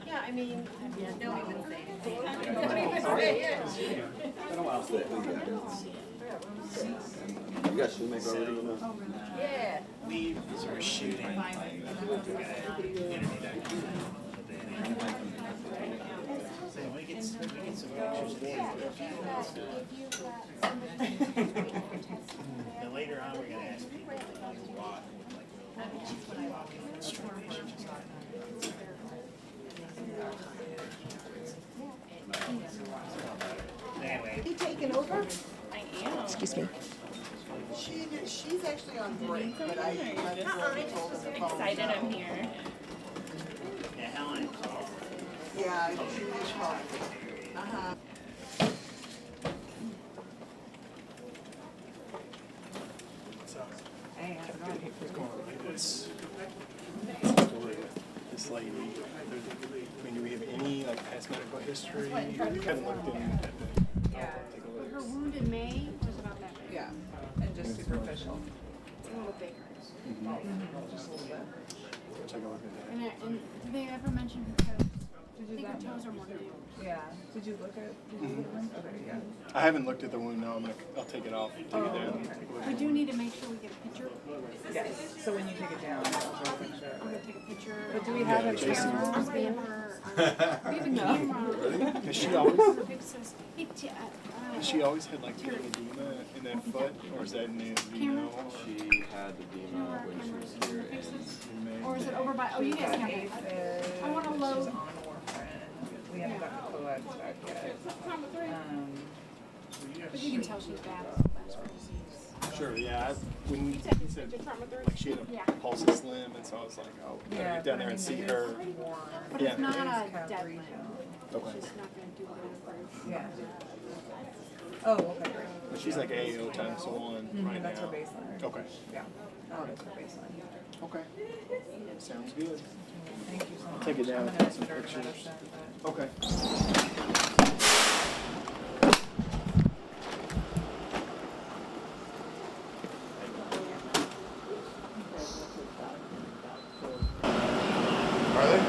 Yeah, I mean, don't even say anything. Don't even say it. You guys should make already or not? Yeah. We were shooting like internet. So we get some pictures and later on we're gonna ask people to walk like walking instructions. Anyway. You taking over? I am. Excuse me. She's actually on break, but I told her the phone. Excited I'm here. Yeah, Helen. Yeah, she was calling. Uh-huh. Hey, how's it going? What's going on? This lady, I mean, do we have any like past medical history? I haven't looked in at the, Yeah. take a look. Her wound in May was about that big. Yeah, and just superficial. It's a little bigger. Just a little bit. Take a look at that. And did they ever mention her toes? I think her toes are more nailed. Yeah. Did you look at one? Okay, yeah. I haven't looked at the wound. No, I'll take it off, take it down. Take a look We at do it. need to make sure we get a picture. Yes. So when you take it down, I'll draw a picture. I'm gonna take a picture. But do we have a Jason. camera? We have her. We have a camera. Has she always, Her big sis. has she always had like the edema in that foot, or is that new? Do you know? She had the edema when she was here in May. Or is it over by? Oh, you guys have it. I want to She's load. on warfarin. We haven't got the coax back yet. But you can tell she's bad. Sure, yeah. When you said like she had Yeah. a pulse of slim, and so I was like, oh, gotta get down there and see her. But Yeah. it's not a Cap dead region. Okay. She's not gonna do it. Yeah. Oh, okay, great. But she's like AO times one right That's her now. baseline. Okay. Yeah. Oh, that's her baseline. Okay. Sounds good. Thank you so much. Take it down I'm and gonna take some send her pictures. medicine, but- Okay. Are they?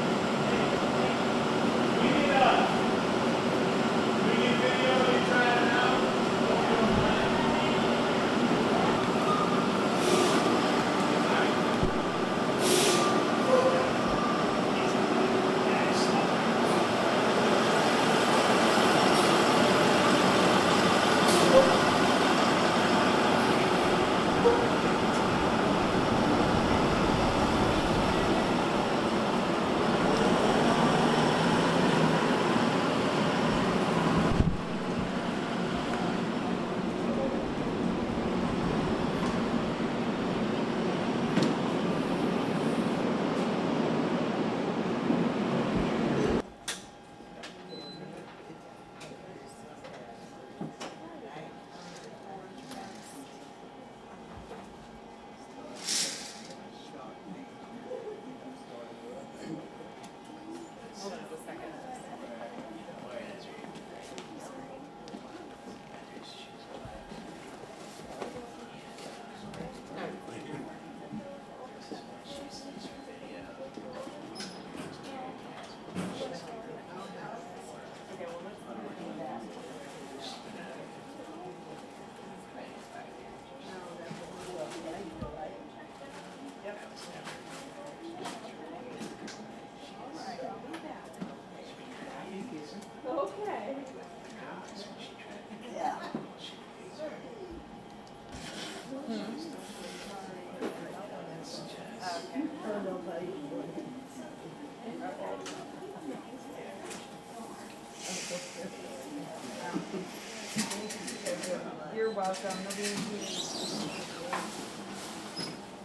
You're welcome. Nobody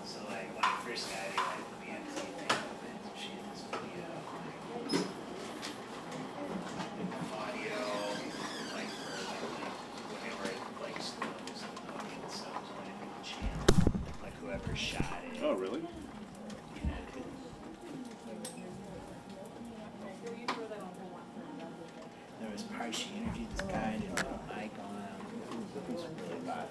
So like when I first got here, like the MC thing opened, she had this video, audio, like for like It's really bad.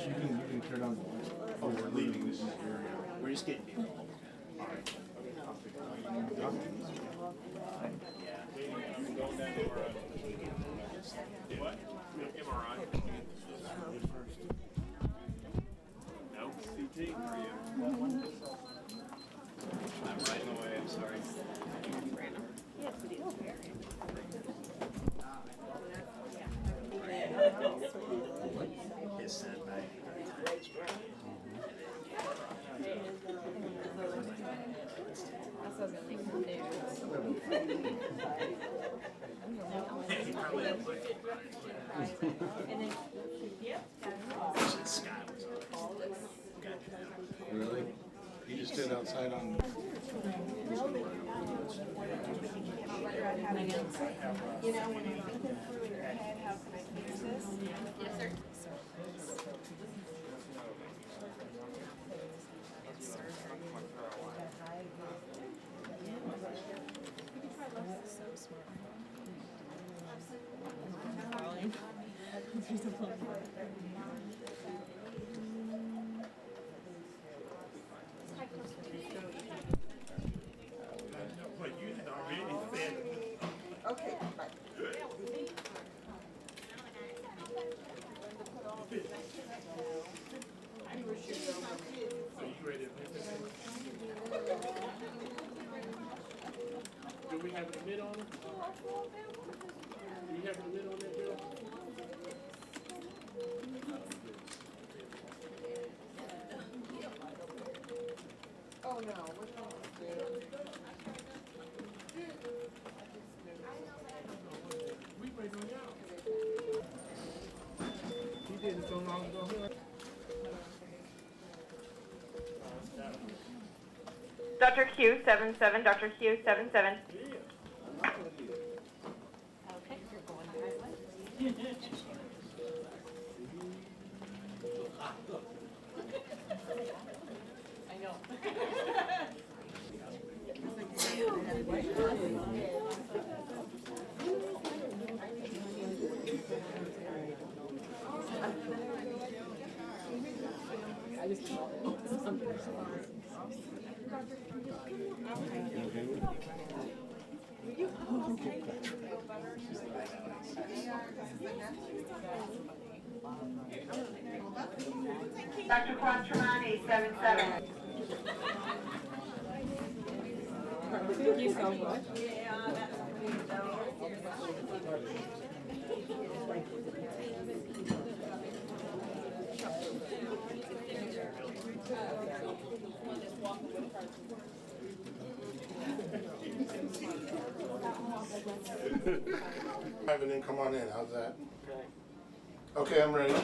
You can turn on. Oh, we're leaving this area. We're just getting people. What? MRI. No? CT for you. I'm right in the way, I'm sorry. His son, he probably didn't like it. Sky was on. Really? You just stood outside on. You know, when I'm looking through your head, how can I fix this? Yes, sir. But you had already said it. Okay, bye. Are you ready to pick this? Do we have a lid on it? Do you have a lid on that bill? Oh, no, what do I do? We waiting on y'all. He did it so long ago. Dr. Q 77, Dr. Q 77. Okay, you're going the right way. I know. Dr. Quattromani 77. Thank you so much. And then come on in, how's that? Okay, I'm ready.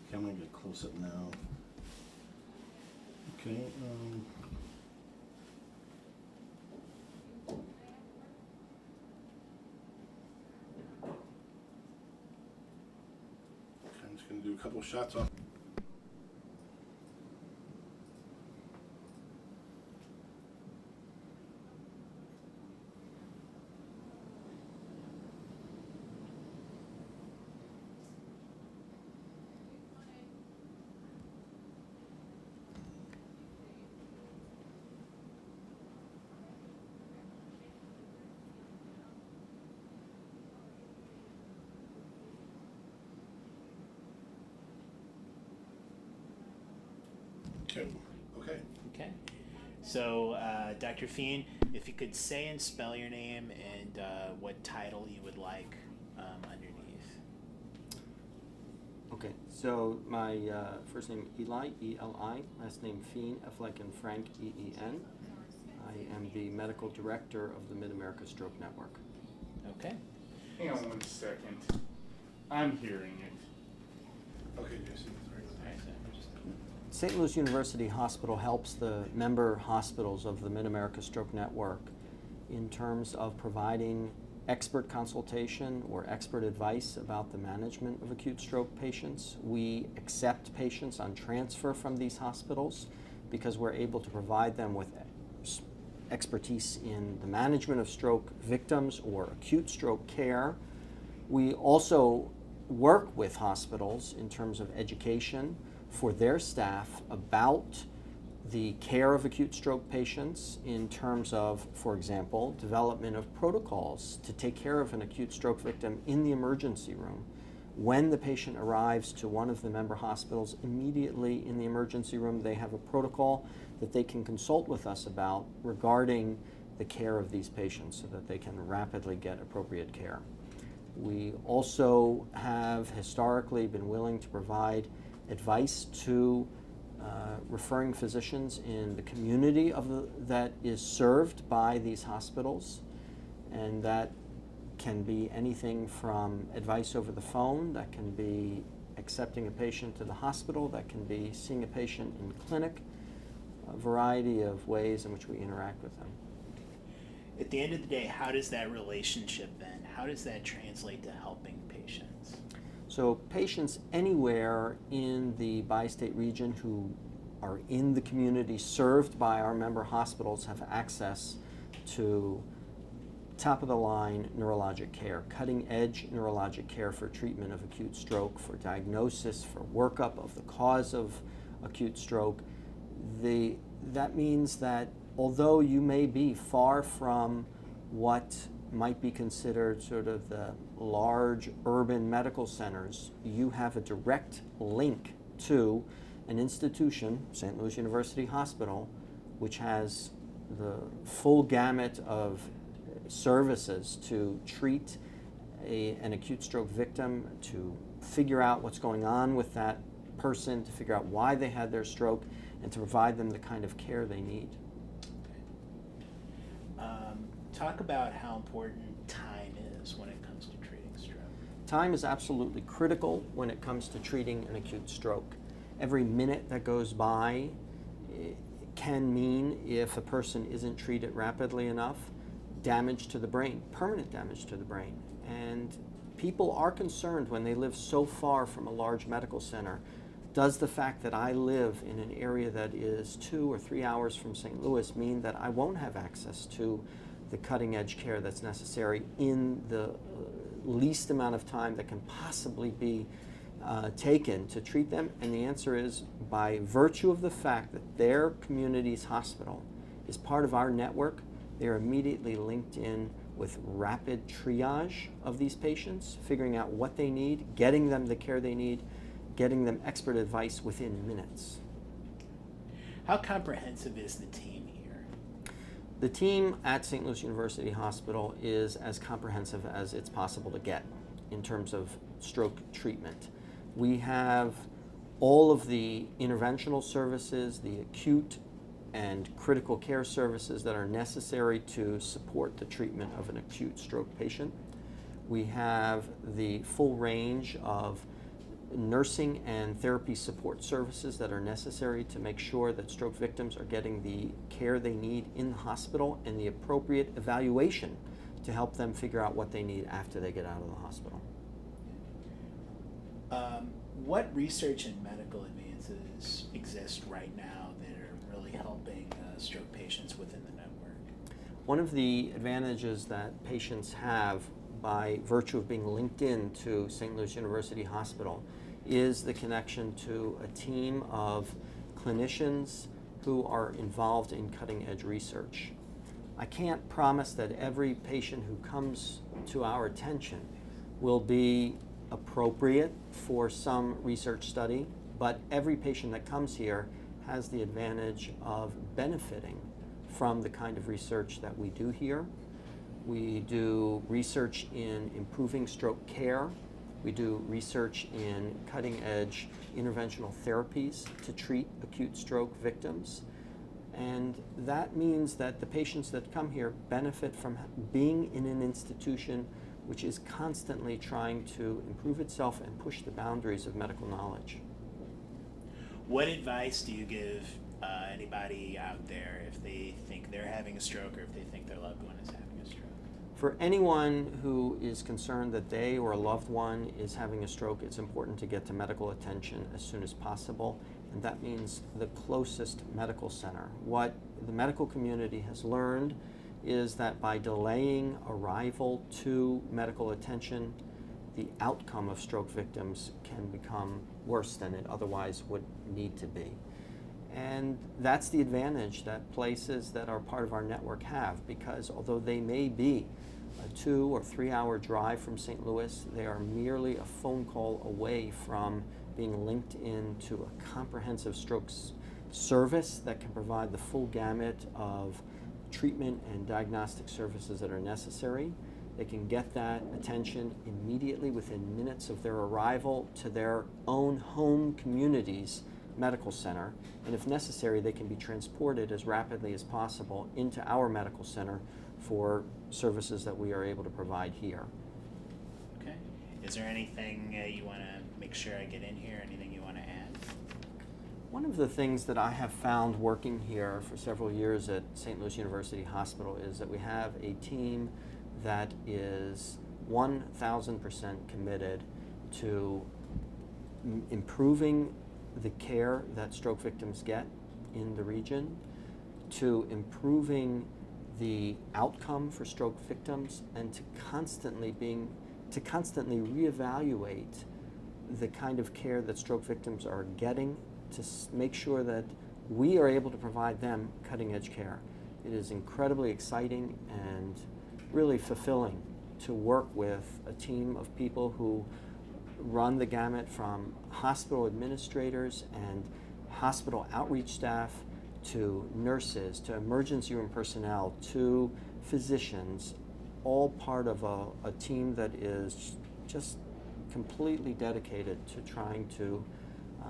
Okay, I'm gonna get close up now. Okay, I'm just gonna do a couple shots off. Okay. Okay. Okay. So, Dr. Fien, if you could say and spell your name and what title you would like underneath. Okay, so my first name Eli, E-L-I, last name Fien, F like in Frank, E-E-N. I am the medical director of the Mid-America Stroke Network. Okay. Hang on 1 second. I'm hearing it. Okay, Jason. St. Louis University Hospital helps the member hospitals of the Mid-America Stroke Network in terms of providing expert consultation or expert advice about the management of acute stroke patients. We accept patients on transfer from these hospitals because we're able to provide them with expertise in the management of stroke victims or acute stroke care. We also work with hospitals in terms of education for their staff about the care of acute stroke patients in terms of, for example, development of protocols to take care of an acute stroke victim in the emergency room. When the patient arrives to one of the member hospitals, immediately in the emergency room they have a protocol that they can consult with us about regarding the care of these patients so that they can rapidly get appropriate care. We also have historically been willing to provide advice to referring physicians in the community that is served by these hospitals, and that can be anything from advice over the phone, that can be accepting a patient to the hospital, that can be seeing a patient in clinic, a variety of ways in which we interact with them. At the end of the day, how does that relationship then, how does that translate to helping patients? So patients anywhere in the bi-state region who are in the community served by our member hospitals have access to top-of-the-line neurologic care, cutting-edge neurologic care for treatment of acute stroke, for diagnosis, for workup of the cause of acute stroke. That means that although you may be far from what might be considered sort of the large urban medical centers, you have a direct link to an institution, St. Louis University Hospital, which has the full gamut of services to treat an acute stroke victim, to figure out what's going on with that person, to figure out why they had their stroke, and to provide them the kind of care they need. Talk about how important time is when it comes to treating stroke. Time is absolutely critical when it comes to treating an acute stroke. Every minute that goes by can mean, if a person isn't treated rapidly enough, damage to the brain, permanent damage to the brain. And people are concerned when they live so far from a large medical center. Does the fact that I live in an area that is 2 or 3 hours from St. Louis mean that I won't have access to the cutting-edge care that's necessary in the least amount of time that can possibly be taken to treat them? And the answer is, by virtue of the fact that their community's hospital is part of our network, they're immediately linked in with rapid triage of these patients, figuring out what they need, getting them the care they need, getting them expert advice within minutes. How comprehensive is the team here? The team at St. Louis University Hospital is as comprehensive as it's possible to get in terms of stroke treatment. We have all of the interventional services, the acute and critical care services that are necessary to support the treatment of an acute stroke patient. We have the full range of nursing and therapy support services that are necessary to make sure that stroke victims are getting the care they need in the hospital and the appropriate evaluation to help them figure out what they need after they get out of the hospital. What research and medical advances exist right now that are really helping stroke patients within the network? One of the advantages that patients have by virtue of being linked in to St. Louis University Hospital is the connection to a team of clinicians who are involved in cutting-edge research. I can't promise that every patient who comes to our attention will be appropriate for some research study, but every patient that comes here has the advantage of benefiting from the kind of research that we do here. We do research in improving stroke care. We do research in cutting-edge interventional therapies to treat acute stroke victims. And that means that the patients that come here benefit from being in an institution which is constantly trying to improve itself and push the boundaries of medical knowledge. What advice do you give anybody out there if they think they're having a stroke or if they think their loved one is having a stroke? For anyone who is concerned that they or a loved one is having a stroke, it's important to get to medical attention as soon as possible, and that means the closest medical center. What the medical community has learned is that by delaying arrival to medical attention, the outcome of stroke victims can become worse than it otherwise would need to be. And that's the advantage that places that are part of our network have, because although they may be a 2 or 3 hour drive from St. Louis, they are merely a phone call away from being linked into a comprehensive stroke service that can provide the full gamut of treatment and diagnostic services that are necessary. They can get that attention immediately within minutes of their arrival to their own home community's medical center, and if necessary, they can be transported as rapidly as possible into our medical center for services that we are able to provide here. Okay. Is there anything you want to make sure I get in here? Anything you want to add? One of the things that I have found working here for several years at St. Louis University Hospital is that we have a team that is 1,000% committed to improving the care that stroke victims get in the region, to improving the outcome for stroke victims, and to constantly reevaluate the kind of care that stroke victims are getting to make sure that we are able to provide them cutting-edge care. It is incredibly exciting and really fulfilling to work with a team of people who run the gamut from hospital administrators and hospital outreach staff to nurses, to emergency room personnel, to physicians, all part of a team that is just completely dedicated to trying to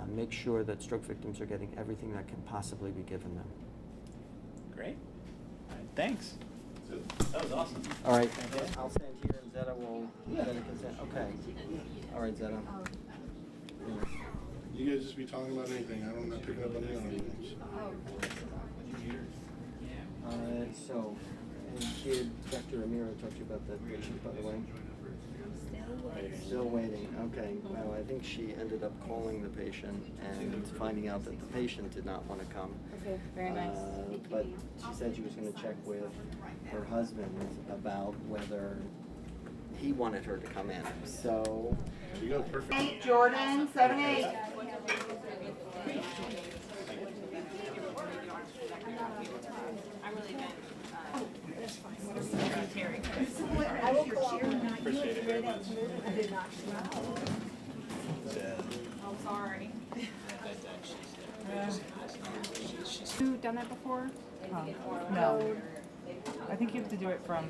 make sure that stroke victims are getting everything that can possibly be given them. Great. All right, thanks. That was awesome. All right, I'll stand here and Zeta will consent. Okay. All right, Zeta. You guys just be talking about anything. I'm not picking up on any other things. So, did Dr. Ramiro talk to you about that patient, by the way? Still waiting. Okay. Well, I think she ended up calling the patient and finding out that the patient did not want to come. Okay, very nice. But she said she was going to check with her husband about whether he wanted her to come in. So. There you go. Perfect. 8, Jordan, 7-8. I will call. Appreciate it very much. I'm sorry. You done that before? No. I think you have to do it from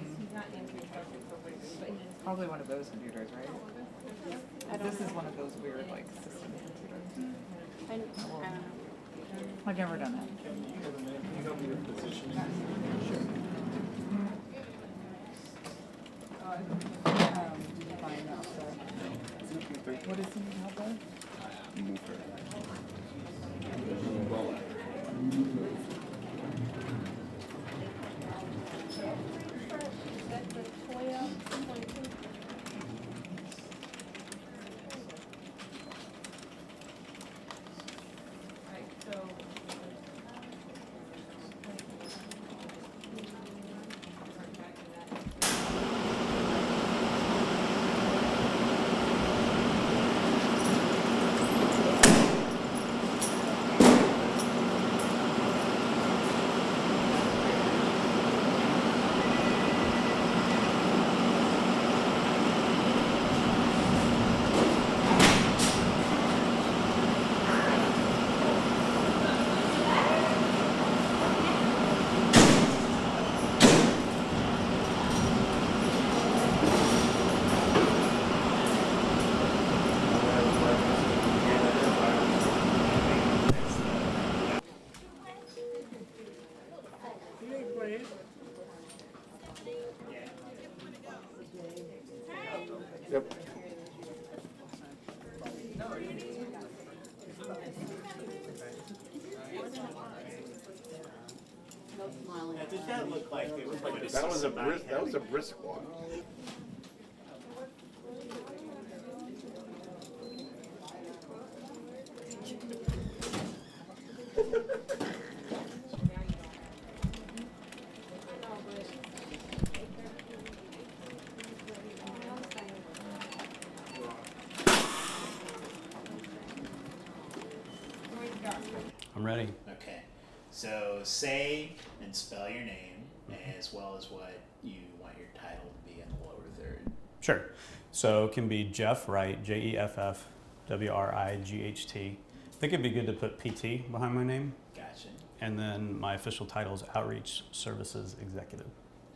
probably one of those computers, right? This is one of those weird, like, system computers. I don't know. I've never done that. Did you find out what is he help with? Yep. Now, did that look like they were going to That see was a somebody brisk, that was a brisk walk. I'm ready. Okay, so say and spell your name as well as what you want your title to be in the lower third. Sure. So it can be Jeff Wright, JEFF WRIGHT. I think it'd be good to put PT behind my name. Gotcha. And then my official title is Outreach Services Executive,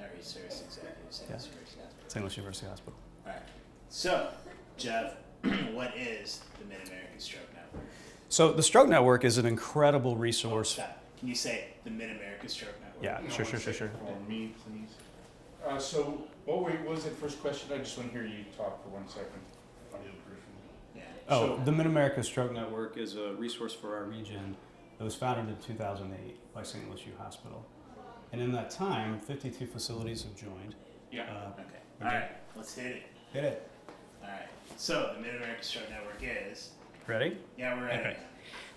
Outreach Service Executive, St. Louis University Hospital. St. Louis University Hospital. All right. So, Jeff, what is the Mid-American Stroke Network? So the Stroke Network is an incredible resource. Stop. Can you say the Mid-American Stroke Network? Yeah, sure. For me, please. So, what was the first question? I just want to hear you talk for 1 second. Yeah. Oh, the Mid-America Stroke Network is a resource for our region that was founded in 2008 by St. Louis U Hospital. And in that time, 52 facilities have joined. Yeah. Okay. All right. Let's hit it. Hit it. All right. So, the Mid-American Stroke Network is... Ready? Yeah, we're ready. Okay.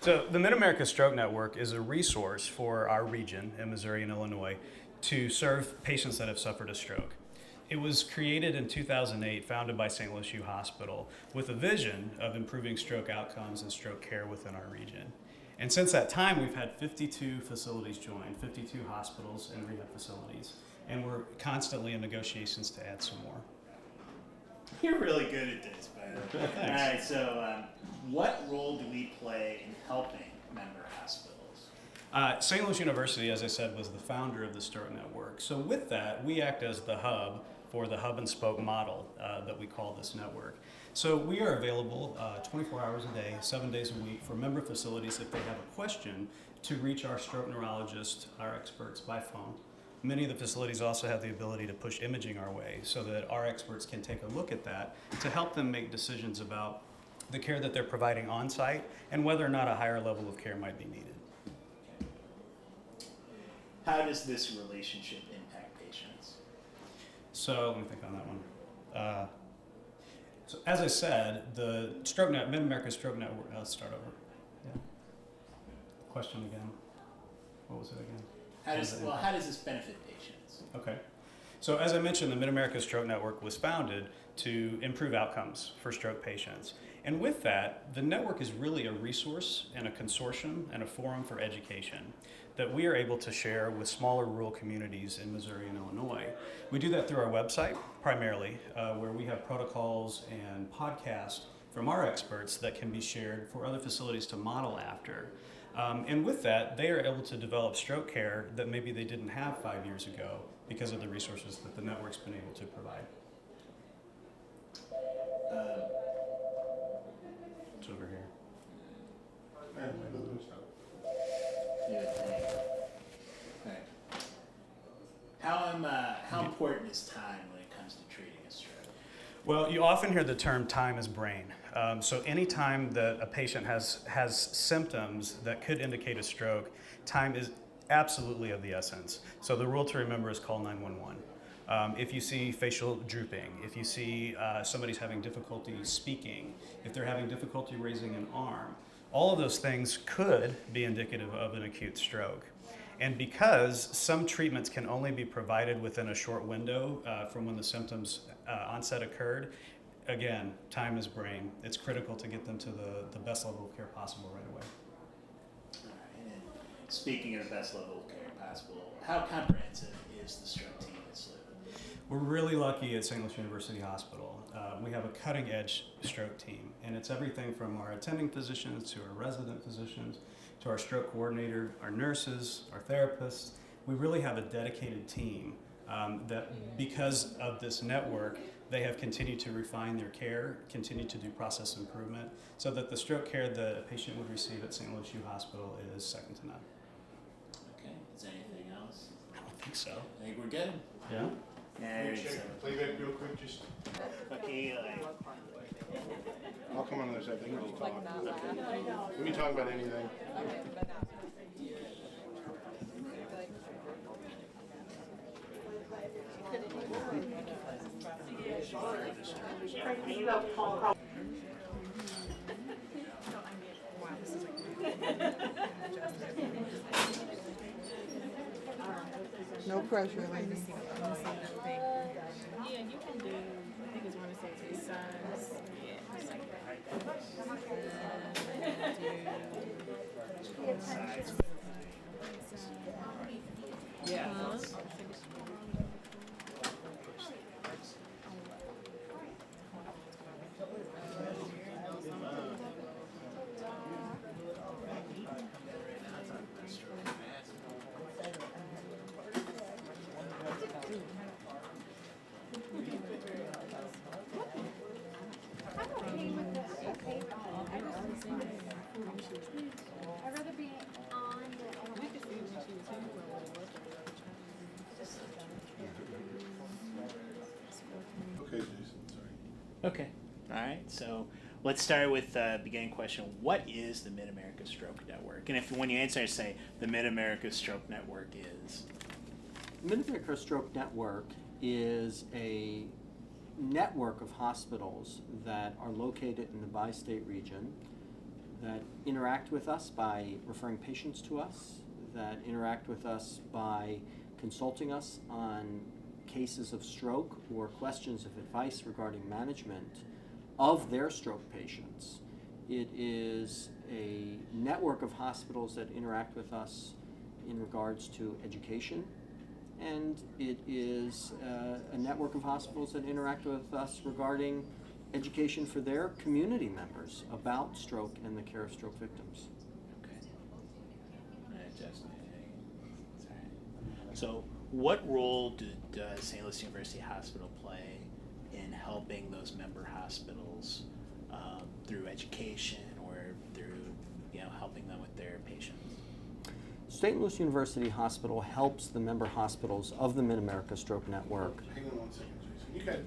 So the Mid-America Stroke Network is a resource for our region in Missouri and Illinois to serve patients that have suffered a stroke. It was created in 2008, founded by St. Louis U Hospital, with a vision of improving stroke outcomes and stroke care within our region. And since that time, we've had 52 facilities join, 52 hospitals and rehab facilities, and we're constantly in negotiations to add some more. You're really good at this, by the way. Thanks. All right, so what role do we play in helping member hospitals? St. Louis University, as I said, was the founder of the Stroke Network. So with that, we act as the hub for the hub and spoke model that we call this network. So we are available 24 hours a day, 7 days a week for member facilities if they have a question to reach our stroke neurologist, our experts, by phone. Many of the facilities also have the ability to push imaging our way so that our experts can take a look at that to help them make decisions about the care that they're providing on site and whether or not a higher level of care might be needed. How does this relationship impact patients? So let me think on that one. So as I said, the Mid-America Stroke Network, let's start over. Yeah. Question again. What was it again? How does this benefit patients? Okay. So as I mentioned, the Mid-America Stroke Network was founded to improve outcomes for stroke patients. And with that, the network is really a resource and a consortium and a forum for education that we are able to share with smaller rural communities in Missouri and Illinois. We do that through our website primarily, where we have protocols and podcasts from our experts that can be shared for other facilities to model after. And with that, they are able to develop stroke care that maybe they didn't have 5 years ago because of the resources that the network's been able to provide. It's over here. How important is time when it comes to treating a stroke? Well, you often hear the term time is brain. So anytime that a patient has symptoms that could indicate a stroke, time is absolutely of the essence. So the rule to remember is call 911. If you see facial drooping, if you see somebody's having difficulty speaking, if they're having difficulty raising an arm, all of those things could be indicative of an acute stroke. And because some treatments can only be provided within a short window from when the symptoms onset occurred, again, time is brain. It's critical to get them to the best level of care possible right away. All right, and speaking of the best level of care possible, how comprehensive is the stroke team at SLU? We're really lucky at St. Louis University Hospital. We have a cutting-edge stroke team, and it's everything from our attending physicians to our resident physicians to our stroke coordinator, our nurses, our therapists. We really have a dedicated team that, because of this network, they have continued to refine their care, continue to do process improvement, so that the stroke care that a patient would receive at St. Louis U Hospital is second to none. Okay, is there anything else? I don't think so. I think we're good. Yeah? There's Playback real quick, just. okay, like, I'll come on the other side, they can just talk. We can talk about anything. No pressure, lady. Yeah, you can do, I think it's one of his sons. Yeah, just like that. Yeah. I'm okay with the okay. I'd rather be on the. We could see when she was here for a little Okay, Jason, sorry. okay. All right. So let's start with the beginning question. What is the Mid-America Stroke Network? And if when you answer, say the Mid-America Stroke Network is. Mid-America Stroke Network is a network of hospitals that are located in the bi-state region that interact with us by referring patients to us, that interact with us by consulting us on cases of stroke or questions of advice regarding management of their stroke patients. It is a network of hospitals that interact with us in regards to education, and it is a network of hospitals that interact with us regarding education for their community members about stroke and the care of stroke victims. Okay. So, what role does St. Louis University Hospital play in helping those member hospitals through education or through, helping them with their patients? St. Louis University Hospital helps the member hospitals of the Mid-America Stroke Network Hang on one second, Jason. You got